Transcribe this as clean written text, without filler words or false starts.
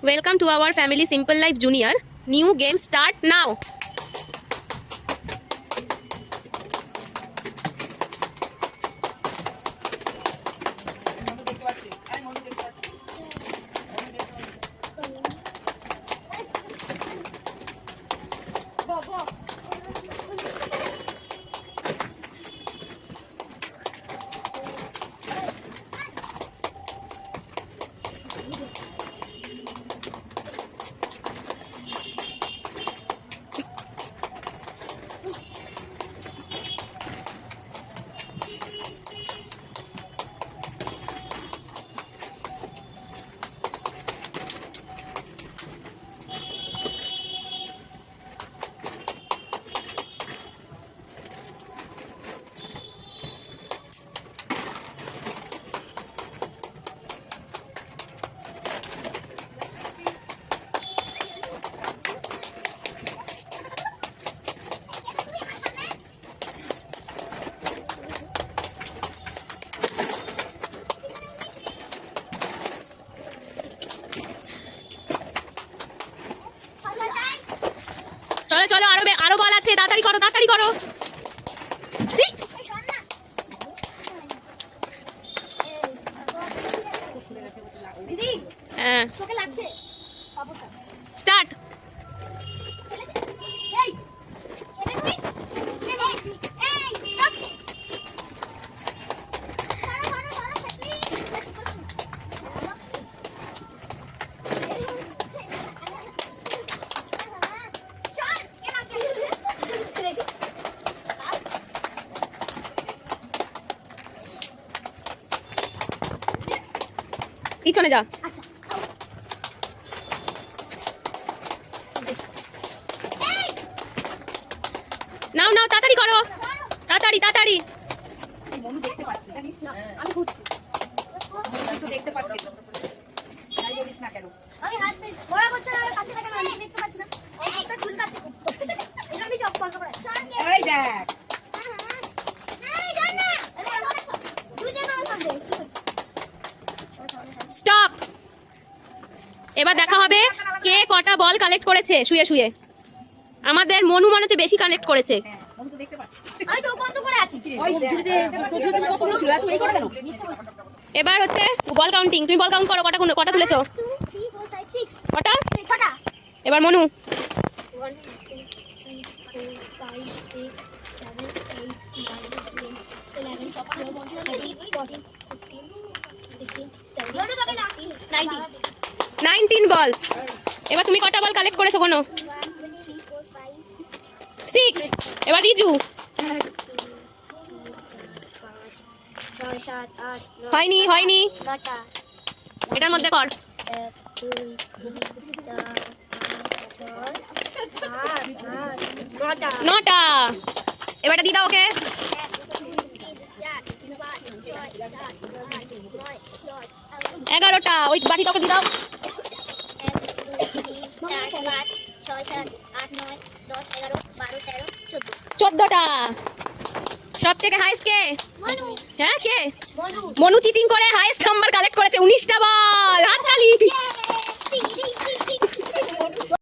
Welcome to our family Simple Life Junior. New game start now. চলো চলো আরো বল আছে, তাড়াতাড়ি করো। দিদি হ্যাঁ তোকে লাগছে স্টার্ট। এই এটা কই এই স্টপ সারা পিছনে যা। নাও তাড়াতাড়ি করো, তাড়াতাড়ি। মনু দেখতে পাচ্ছি জানিস না আমি ঘুরছি তুই তো দেখতে পাচ্ছিস তাই বলিস না কেন আমি হাত দিয়ে বড় করছ না কাছে টাকা আমি দেখতে পাচ্ছি না এই একটা চুল কাটছে এটা আমি চপ করব এই দেখ এই জানা দুজে নাও সামনে স্টপ। এবার দেখা হবে কে কটা বল কালেক্ট করেছে শুয়ে। আমাদের মনু মনে হচ্ছে বেশি কালেক্ট করেছে। মনু তো দেখতে পাচ্ছি আমি চোখ বন্ধ করে আছি ওই ঝুড়িতে তোর ঝুড়িতে কতগুলো ছিল তুই এই করে কেন? এবার হচ্ছে বল কাউন্টিং। তুমি বল কাউন্ট করো, কটা তুলেছো? 2 3 4 5 6 কটা? ছটা এবার মনু। 1 2 3 4 5 6 7 8 9 10 11 12 13 14 15 16 19 বলস। এবার তুমি কটা বল কালেক্ট করেছো কোনো? 6। এবার রিজু। হয়নি। এটার মধ্যে কর। 9টা। এবারটা দিয়ে দাও ওকে। 11টা। ওই বাটিটা ওকে দিয়ে দাও। 14টা। সব থেকে হাইস্ট কে? হ্যাঁ কে? মনু চিটিং করে হাইস্ট নাম্বার কালেক্ট করেছে, 19টা বল। হাততালি।